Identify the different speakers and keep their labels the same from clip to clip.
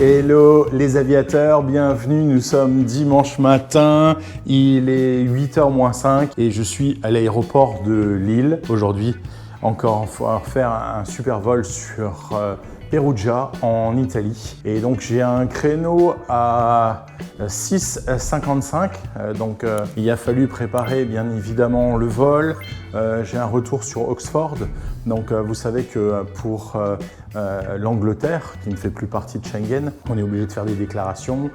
Speaker 1: Hello les aviateurs, bienvenue, nous sommes dimanche matin, il est 8h moins 5 et je suis à l'aéroport de Lille. Aujourd'hui, encore faire un super vol sur Perugia en Italie. Et donc j'ai un créneau à 6h55, donc il a fallu préparer bien évidemment le vol. J'ai un retour sur Oxford, donc vous savez que pour l'Angleterre, qui ne fait plus partie de Schengen, on est obligé de faire des déclarations.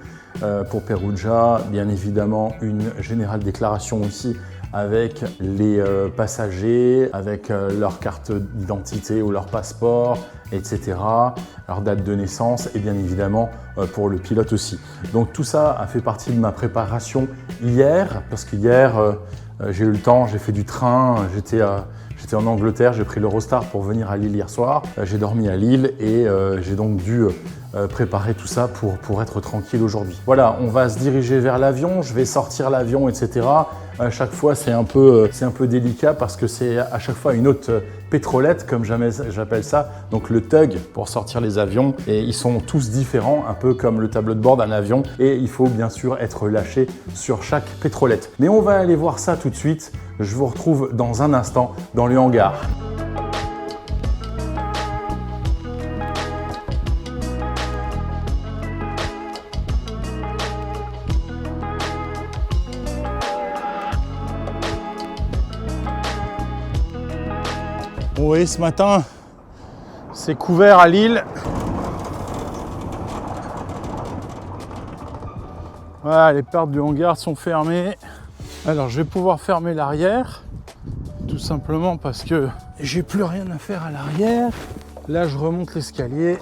Speaker 1: Pour Perugia, bien évidemment, une générale déclaration aussi avec les passagers, avec leur carte d'identité ou leur passeport, etc., leur date de naissance et bien évidemment pour le pilote aussi. Donc tout ça a fait partie de ma préparation hier, parce qu'hier j'ai eu le temps, j'ai fait du train, j'étais en Angleterre, j'ai pris l'Eurostar pour venir à Lille hier soir. J'ai dormi à Lille et j'ai donc dû préparer tout ça pour être tranquille aujourd'hui. Voilà, on va se diriger vers l'avion, je vais sortir l'avion, etc. À chaque fois, c'est un peu délicat parce que c'est à chaque fois une autre pétrolette, comme j'appelle ça, donc le tug pour sortir les avions. Et ils sont tous différents, un peu comme le tableau de bord d'un avion. Et il faut bien sûr être lâché sur chaque pétrolette. Mais on va aller voir ça tout de suite. Je vous retrouve dans un instant dans le hangar. Vous voyez, ce matin, c'est couvert à Lille. Voilà, les portes du hangar sont fermées. Alors, je vais pouvoir fermer l'arrière, tout simplement parce que j'ai plus rien à faire à l'arrière. Là, je remonte l'escalier.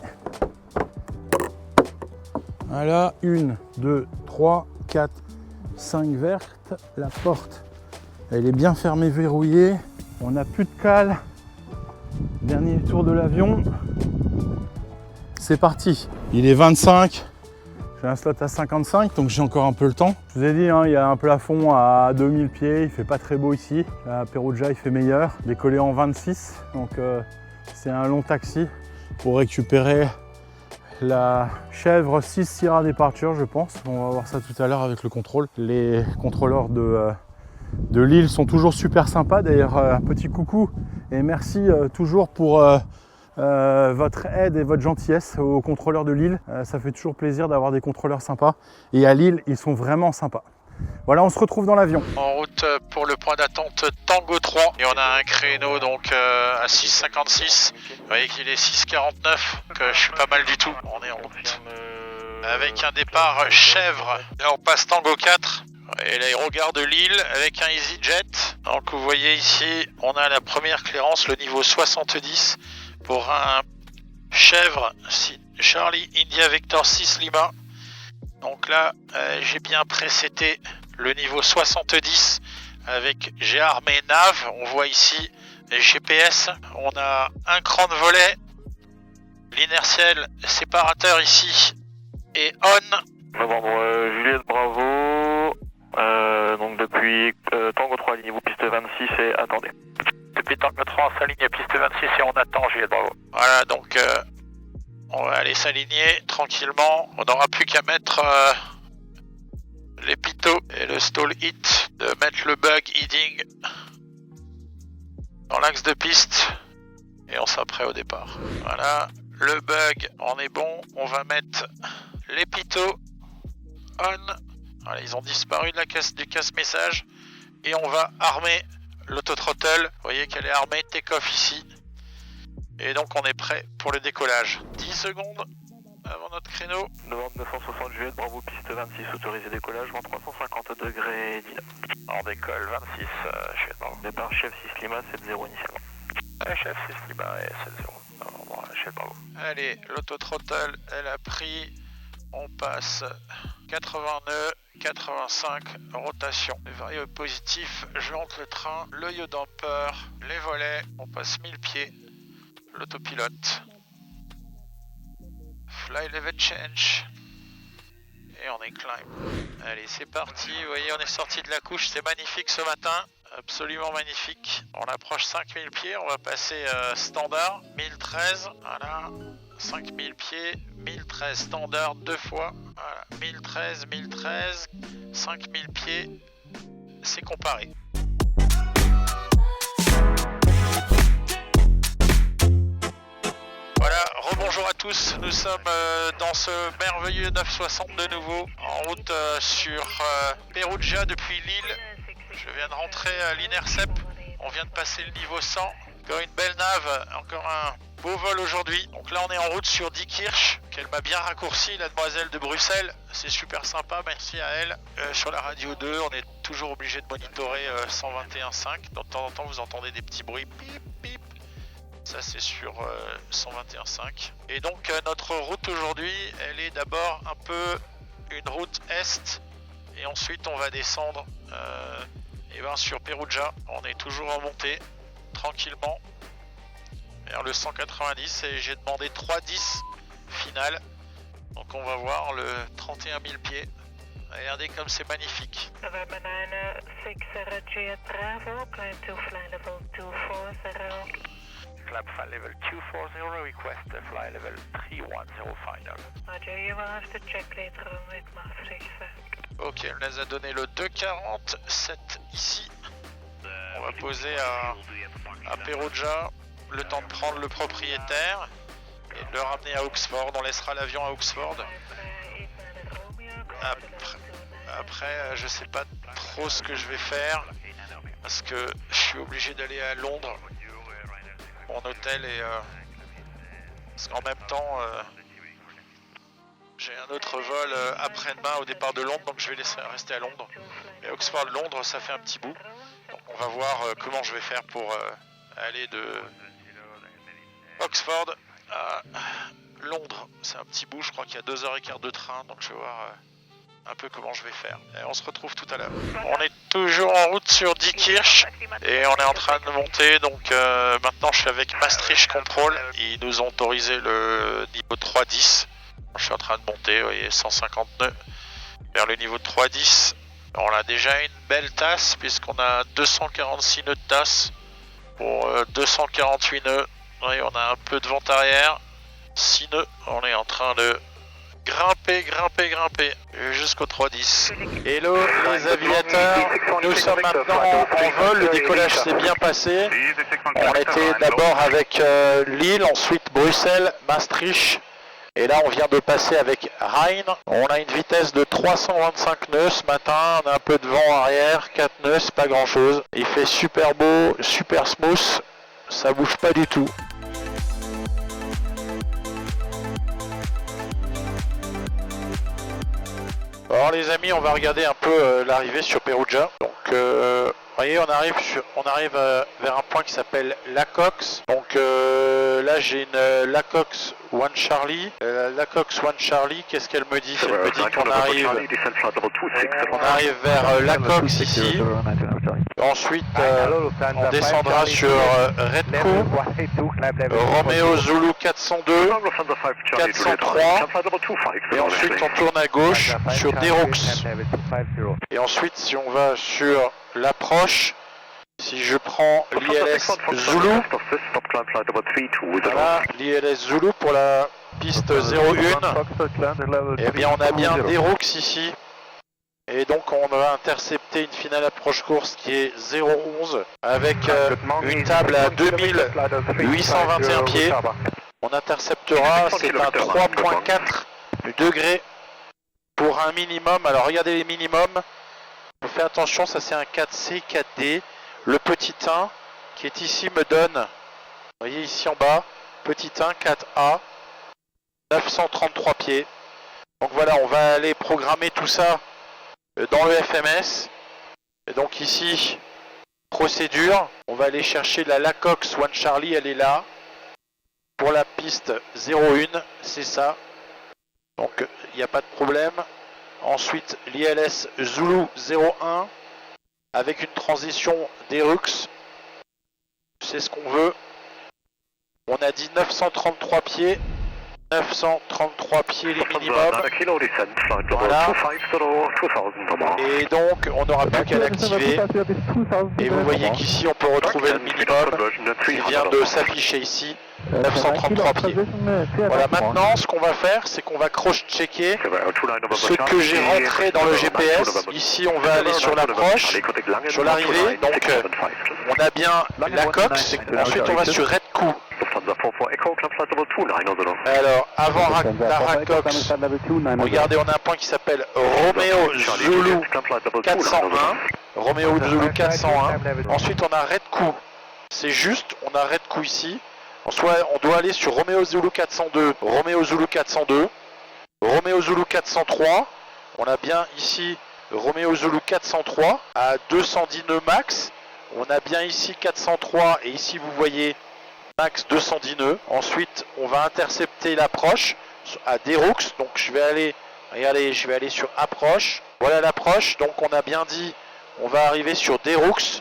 Speaker 1: Voilà, 1, 2, 3, 4, 5 vertes. La porte, elle est bien fermée, verrouillée. On n'a plus de cale. Dernier tour de l'avion, c'est parti. Il est 25, j'ai un slot à 55, donc j'ai encore un peu le temps. Je vous ai dit, il y a un plafond à 2000 pieds, il fait pas très beau ici. À Perugia, il fait meilleur. Décollé en 26, donc c'est un long taxi pour récupérer la chèvre 6 Sierra Departure, je pense. On va voir ça tout à l'heure avec le contrôle. Les contrôleurs de Lille sont toujours super sympas. D'ailleurs, petit coucou et merci toujours pour votre aide et votre gentillesse aux contrôleurs de Lille. Ça fait toujours plaisir d'avoir des contrôleurs sympas. Et à Lille, ils sont vraiment sympas. Voilà, on se retrouve dans l'avion.
Speaker 2: En route pour le point d'attente Tango 3. Et on a un créneau donc à 6h56. Vous voyez qu'il est 6h49, donc je suis pas mal du tout. On est en route. Avec un départ chèvre. Là on passe Tango 4. Et l'aérogare de Lille avec un EasyJet. Donc vous voyez ici, on a la première clearance, le niveau 70 pour un chèvre Charlie India Vector 6 Lima. Donc là, j'ai bien précété le niveau 70 avec j'ai armé nav. On voit ici les GPS. On a un cran de volet, l'inertiel séparateur ici et on.
Speaker 3: Novembre, Juliette Bravo. Donc depuis Tango 3, alignez-vous piste 26 et attendez.
Speaker 2: Depuis Tango 3, on s'aligne piste 26 et on attend, Juliette Bravo. Voilà, donc on va aller s'aligner tranquillement. On n'aura plus qu'à mettre les pitos et le stall hit, de mettre le bug heading dans l'axe de piste et on sera prêt au départ. Voilà, le bug, on est bon. On va mettre les pitos on. Voilà, ils ont disparu de du casse-message et on va armer l'autothrottle. Vous voyez qu'elle est armée, take-off ici. Et donc on est prêt pour le décollage. 10 secondes avant notre créneau.
Speaker 3: Novembre 960 Juliette, Bravo, piste 26, autorisé décollage, vent 350 degrés 19.
Speaker 2: On décolle 26, Juliette Bravo.
Speaker 3: Départ chef 6 Lima, 7-0 initialement.
Speaker 2: Chef 6 Lima, 7-0. Juliette Bravo. Allez, l'autothrottle, elle a pris. On passe 80 nœuds, 85 rotation. Les variables positifs, je monte le train, l'œil au damper, les volets, on passe 1000 pieds, l'autopilote. Fly level change. Et on est climb. Allez, c'est parti. Vous voyez, on est sorti de la couche. C'est magnifique ce matin. Absolument magnifique. On approche 5000 pieds. On va passer standard. 1013. Voilà. 5000 pieds, 1013 standard 2 fois. Voilà, 1013, 1013, 5000 pieds, c'est comparé. Voilà, rebonjour à tous, nous sommes dans ce merveilleux 960 de nouveau, en route sur Perugia depuis Lille. Je viens de rentrer à l'INERCEP, on vient de passer le niveau 100. Encore une belle nave, encore un beau vol aujourd'hui. Donc là on est en route sur Diekirch, qu'elle m'a bien raccourci, la demoiselle de Bruxelles. C'est super sympa, merci à elle. Sur la radio 2, on est toujours obligé de monitorer 121.5. De temps en temps vous entendez des petits bruits, pip pip. Ça c'est sur 121.5. Et donc notre route aujourd'hui, elle est d'abord un peu une route est. Et ensuite on va descendre sur Perugia. On est toujours en montée, tranquillement, vers le 190 et j'ai demandé 3,10 final. Donc on va voir le 31 000 pieds. Regardez comme c'est magnifique. Flap fly level 240, request fly level 310 final.
Speaker 4: Roger, you will have to check later on with Maastricht.
Speaker 2: Ok, elle nous a donné le 2,47 ici. On va poser à Perugia, le temps de prendre le propriétaire et de le ramener à Oxford. On laissera l'avion à Oxford. Après, je sais pas trop ce que je vais faire parce que je suis obligé d'aller à Londres. Mon hôtel est... parce qu'en même temps... j'ai un autre vol après-demain au départ de Londres, donc je vais laisser rester à Londres. Mais Oxford-Londres, ça fait un petit bout. Donc on va voir comment je vais faire pour aller de Oxford à Londres. C'est un petit bout, je crois qu'il y a 2h15 de train, donc je vais voir un peu comment je vais faire. Et on se retrouve tout à l'heure. On est toujours en route sur Diekirch et on est en train de monter, donc maintenant je suis avec Maastricht Control. Ils nous ont autorisé le niveau 310. Je suis en train de monter, vous voyez, 150 nœuds vers le niveau de 310. On a déjà une belle tasse puisqu'on a 246 nœuds de tasse pour 248 nœuds. Oui, on a un peu de vent arrière, 6 nœuds. On est en train de grimper jusqu'au 310. Hello les aviateurs, nous sommes maintenant en vol, le décollage s'est bien passé. On était d'abord avec Lille, ensuite Bruxelles, Maastricht. Et là on vient de passer avec Rhein. On a une vitesse de 325 nœuds ce matin, on a un peu de vent arrière, 4 nœuds, c'est pas grand chose. Il fait super beau, super smooth, ça bouge pas du tout. Alors les amis, on va regarder un peu l'arrivée sur Perugia. Donc vous voyez, on arrive vers un point qui s'appelle Lacox. Donc là j'ai une Lacox One Charlie. Lacox One Charlie, qu'est-ce qu'elle me dit? Elle me dit qu'on arrive vers Lacox ici. Ensuite on descendra sur Redco, Romeo Zulu 402, 403. Et ensuite on tourne à gauche sur Deroux. Et ensuite si on va sur l'approche, si je prends l'ILS Zulu, voilà, l'ILS Zulu pour la piste 01, et bien on a bien Deroux ici. Et donc on va intercepter une finale approche course qui est 011 avec une table à 2821 pieds. On interceptera, c'est un 3.4 degrés pour un minimum. Alors regardez les minimums. On fait attention, ça c'est un 4C, 4D. Le petit 1 qui est ici me donne, vous voyez ici en bas, petit 1, 4A, 933 pieds. Donc voilà, on va aller programmer tout ça dans le FMS. Et donc ici, procédure, on va aller chercher la Lacox One Charlie, elle est là. Pour la piste 01, c'est ça. Donc il n'y a pas de problème. Ensuite l'ILS Zulu 01 avec une transition Deroux. C'est ce qu'on veut. On a dit 933 pieds. 933 pieds les minimums. Voilà. Et donc on n'aura plus qu'à l'activer. Et vous voyez qu'ici on peut retrouver le minimum qui vient de s'afficher ici. 933 pieds. Voilà, maintenant, ce qu'on va faire, c'est qu'on va cross-checker ce que j'ai rentré dans le GPS. Ici, on va aller sur l'approche, sur l'arrivée. Donc, on a bien la Cox. Ensuite, on va sur Red Coup. Alors, avant la Racox, regardez, on a un point qui s'appelle Romeo Zulu 401. Romeo Zulu 401. Ensuite, on a Red Coup. C'est juste, on a Red Coup ici. On doit aller sur Romeo Zulu 402, Romeo Zulu 402, Romeo Zulu 403. On a bien ici Romeo Zulu 403 à 210 nœuds max. On a bien ici 403 et ici vous voyez max 210 nœuds. Ensuite, on va intercepter l'approche à Deroux. Donc je vais aller, regardez, je vais aller sur approche. Voilà l'approche. Donc on a bien dit, on va arriver sur Deroux.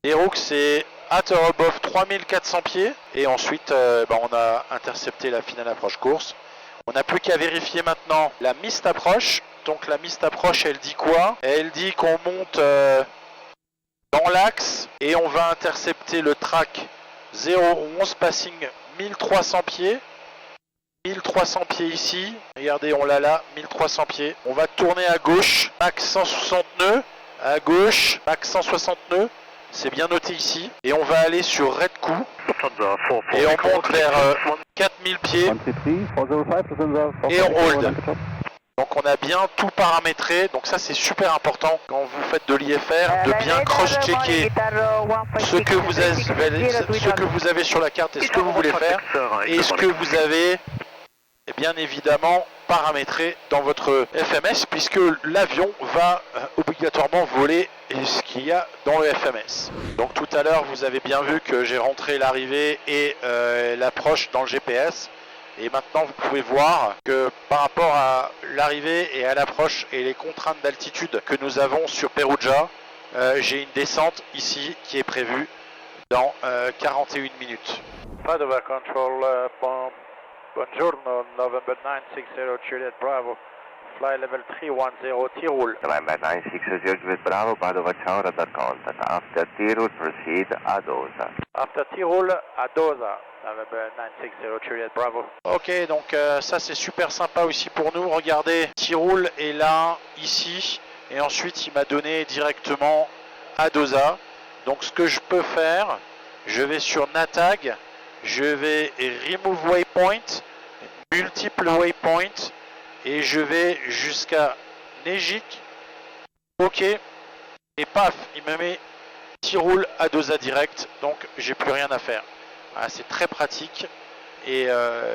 Speaker 2: Deroux c'est at or above 3400 pieds. Et ensuite, on a intercepté la finale approche course. On n'a plus qu'à vérifier maintenant la mist approche. Donc la mist approche, elle dit quoi? Elle dit qu'on monte dans l'axe et on va intercepter le track 011 passing 1300 pieds. 1300 pieds ici. Regardez, on l'a là, 1300 pieds. On va tourner à gauche, max 160 nœuds. À gauche, max 160 nœuds. C'est bien noté ici. Et on va aller sur Red Coup. Et on monte vers 4000 pieds. Et on hold. Donc on a bien tout paramétré. Donc ça c'est super important quand vous faites de l'IFR, de bien cross-checker ce que vous avez sur la carte et ce que vous voulez faire. Et ce que vous avez bien évidemment paramétré dans votre FMS, puisque l'avion va obligatoirement voler ce qu'il y a dans le FMS. Donc tout à l'heure vous avez bien vu que j'ai rentré l'arrivée et l'approche dans le GPS. Et maintenant vous pouvez voir que par rapport à l'arrivée et à l'approche et les contraintes d'altitude que nous avons sur Perugia, j'ai une descente ici qui est prévue dans 41 minutes.
Speaker 5: Padova Control, buongiorno, November 960 Juliet Bravo, fly level 310 Tirol.
Speaker 6: November 960 Juliet Bravo, Padova ciao, radar contact. After Tirol, proceed Adosa.
Speaker 5: After Tirol, Adosa, November 960 Juliet Bravo.
Speaker 2: Ok, donc ça c'est super sympa aussi pour nous. Regardez, Tirol est là, ici, et ensuite il m'a donné directement Adosa. Donc ce que je peux faire, je vais sur NATAG, je vais remove waypoint, multiple waypoint, et je vais jusqu'à Nejik. Ok, et paf, il me met Tirol Adosa direct, donc j'ai plus rien à faire. Voilà, c'est très pratique et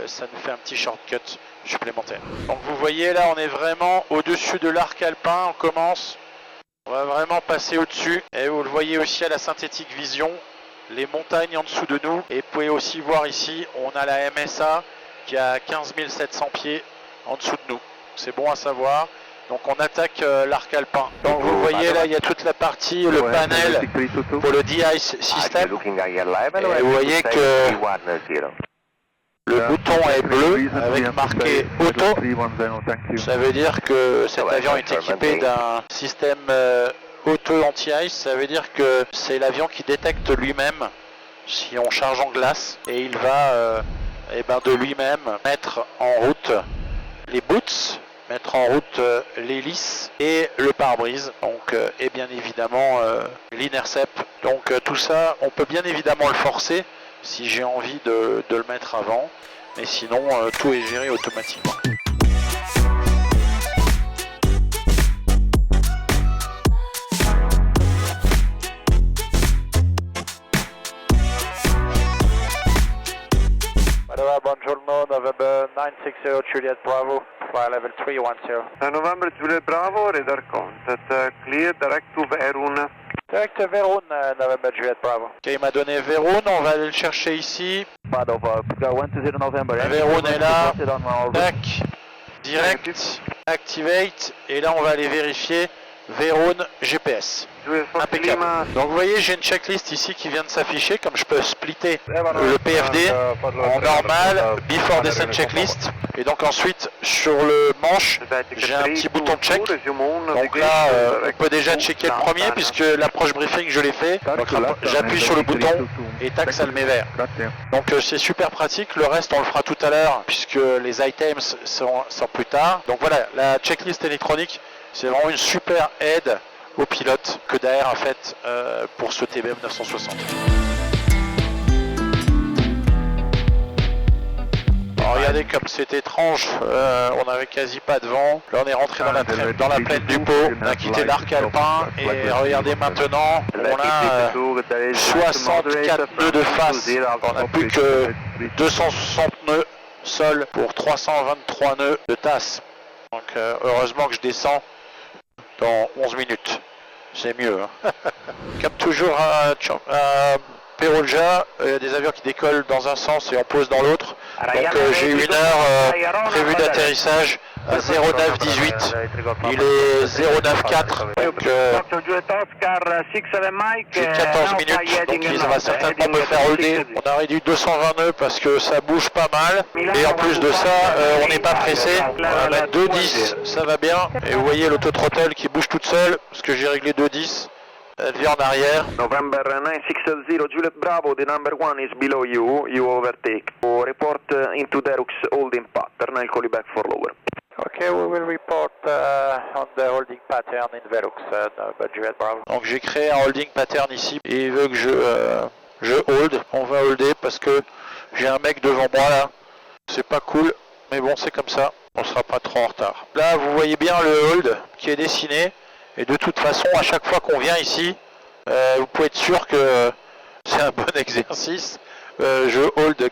Speaker 2: ça nous fait un petit shortcut supplémentaire. Donc vous voyez là, on est vraiment au-dessus de l'arc alpin, on commence. On va vraiment passer au-dessus. Et vous le voyez aussi à la synthétique vision, les montagnes en dessous de nous. Et vous pouvez aussi voir ici, on a la MSA qui a 15 700 pieds en dessous de nous. C'est bon à savoir. Donc on attaque l'arc alpin. Donc vous voyez là, il y a toute la partie, le panel pour le de-ice system. Et vous voyez que le bouton est bleu avec marqué auto. Ça veut dire que cet avion est équipé d'un système auto anti-ice. Ça veut dire que c'est l'avion qui détecte lui-même si on charge en glace. Et il va de lui-même mettre en route les boots, mettre en route l'hélice et le pare-brise. Donc, et bien évidemment l'intercept. Donc tout ça, on peut bien évidemment le forcer si j'ai envie de le mettre avant, mais sinon tout est géré automatiquement.
Speaker 5: Padova, buongiorno, November 960 Juliet Bravo, fly level 310.
Speaker 6: November Juliet Bravo, radar contact, clear direct to Verun.
Speaker 5: Direct to Verun, November Juliet Bravo.
Speaker 2: Ok, il m'a donné Verun, on va aller le chercher ici.
Speaker 3: Padova, 120 November.
Speaker 2: Verun est là, tac, direct, activate, et là on va aller vérifier Vérone GPS. Impeccable. Donc vous voyez, j'ai une checklist ici qui vient de s'afficher, comme je peux splitter le PFD en normal, before descent checklist, et donc ensuite sur le manche, j'ai un petit bouton check. Donc là, on peut déjà checker le premier puisque l'approche briefing je l'ai fait. Donc j'appuie sur le bouton et tac, ça le met vert. Donc c'est super pratique. Le reste on le fera tout à l'heure puisque les items sont plus tard. Donc voilà, la checklist électronique, c'est vraiment une super aide aux pilotes que Daher a fait pour ce TBM 960. Alors regardez comme c'est étrange, on n'avait quasi pas de vent. Là on est rentré dans la plaine du Pô, on a quitté l'arc alpin et regardez maintenant, on a 64 nœuds de face. On n'a plus que 260 nœuds sol pour 323 nœuds de tasse. Donc heureusement que je descends dans 11 minutes. C'est mieux. Hein. Comme toujours à Perugia, il y a des avions qui décollent dans un sens et on pose dans l'autre. Donc j'ai 1 heure prévue d'atterrissage à 0918. Il est 0904. Donc j'ai 14 minutes. Donc il va certainement me faire holder. On a réduit 220 nœuds parce que ça bouge pas mal. Et en plus de ça, on n'est pas pressé. On va mettre 2,10, ça va bien. Et vous voyez l'autothrottle qui bouge toute seule parce que j'ai réglé 2,10. Elle vient en arrière.
Speaker 5: November 960 Juliet Bravo, the number 1 is below you, you overtake. Report into Derux holding pattern, I'll call you back for lower.
Speaker 3: Okay, we will report on the holding pattern in Verux, Juliet Bravo.
Speaker 2: Donc j'ai créé un holding pattern ici et il veut que je hold. On va holder parce que j'ai un mec devant moi là. C'est pas cool, mais bon c'est comme ça. On sera pas trop en retard. Là vous voyez bien le hold qui est dessiné. Et de toute façon, à chaque fois qu'on vient ici, vous pouvez être sûr que c'est un bon exercice. Je hold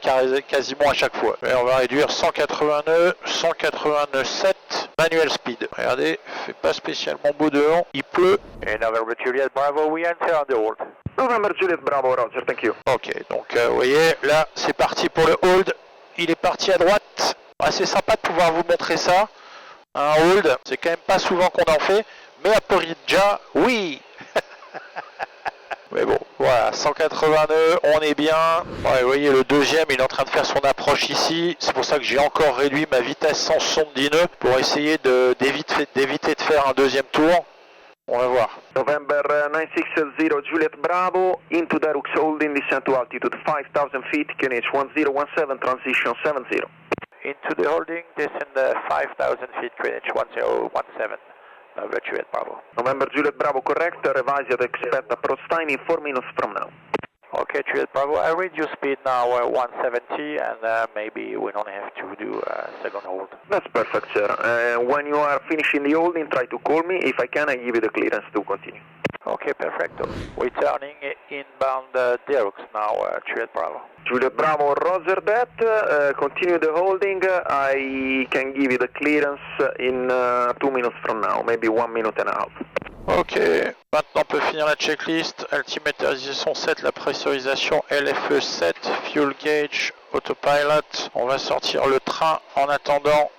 Speaker 2: quasiment à chaque fois. Et on va réduire 180 nœuds, 180 nœuds 7, manual speed. Regardez, il fait pas spécialement beau dehors, il pleut.
Speaker 3: Et November Juliet Bravo, we enter on the hold.
Speaker 5: November Juliet Bravo, Roger, thank you.
Speaker 2: Ok, donc vous voyez, là c'est parti pour le hold. Il est parti à droite. C'est sympa de pouvoir vous montrer ça. Un hold, c'est quand même pas souvent qu'on en fait. Mais à Perugia, oui. Mais bon, voilà, 180 nœuds, on est bien. Ouais, vous voyez, le deuxième, il est en train de faire son approche ici. C'est pour ça que j'ai encore réduit ma vitesse sans 70 nœuds pour essayer d'éviter de faire un deuxième tour. On va voir.
Speaker 5: November 960 Juliet Bravo, into Derux holding, descent to altitude 5000 feet, QNH 1017, transition 70.
Speaker 3: Into the holding, descend 5000 feet, QNH 1017. Juliet Bravo.
Speaker 5: November Juliet Bravo, correct. Revise your expect approach time in 4 minutes from now.
Speaker 3: Okay, Juliet Bravo. I read your speed now 170, and maybe we don't have to do a second hold.
Speaker 5: That's perfect, sir. When you are finishing the holding, try to call me. If I can, I give you the clearance to continue.
Speaker 3: Okay, perfecto. We're turning inbound Derux now, Juliet Bravo.
Speaker 5: Juliet Bravo, roger that. Continue the holding. I can give you the clearance in 2 minutes from now, maybe 1 minute and a half.
Speaker 2: Ok, maintenant on peut finir la checklist. Altimétrisation 7, la pressurisation LFE 7, fuel gauge, autopilot. On va sortir le train en attendant.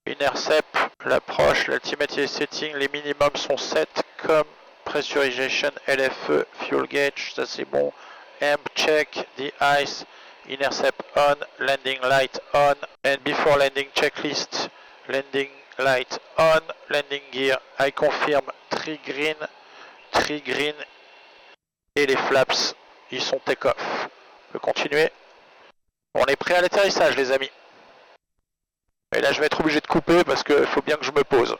Speaker 2: Intercept, l'approche, l'altimétrie setting, les minimums sont 7 comme pressurization LFE, fuel gauge, ça c'est bon. Amp check, the ice, intercept on, landing light on, and before landing checklist, landing light on, landing gear, I confirm, tree green, et les flaps, ils sont take-off. On peut continuer. On est prêt à l'atterrissage les amis. Et là je vais être obligé de couper parce qu'il faut bien que je me pose.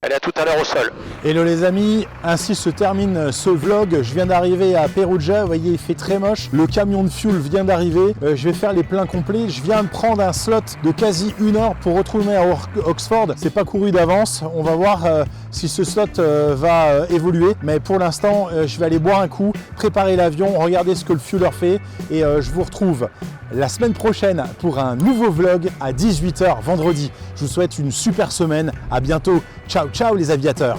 Speaker 2: Allez, à tout à l'heure au sol.
Speaker 1: Hello les amis, ainsi se termine ce vlog. Je viens d'arriver à Perugia, vous voyez il fait très moche. Le camion de fuel vient d'arriver, je vais faire les pleins complets. Je viens de prendre un slot de quasi 1 heure pour retourner à Oxford. C'est pas couru d'avance, on va voir si ce slot va évoluer. Mais pour l'instant, je vais aller boire un coup, préparer l'avion, regarder ce que le fueler fait. Et je vous retrouve la semaine prochaine pour un nouveau vlog à 18 h vendredi. Je vous souhaite une super semaine, à bientôt. Ciao, ciao les aviateurs!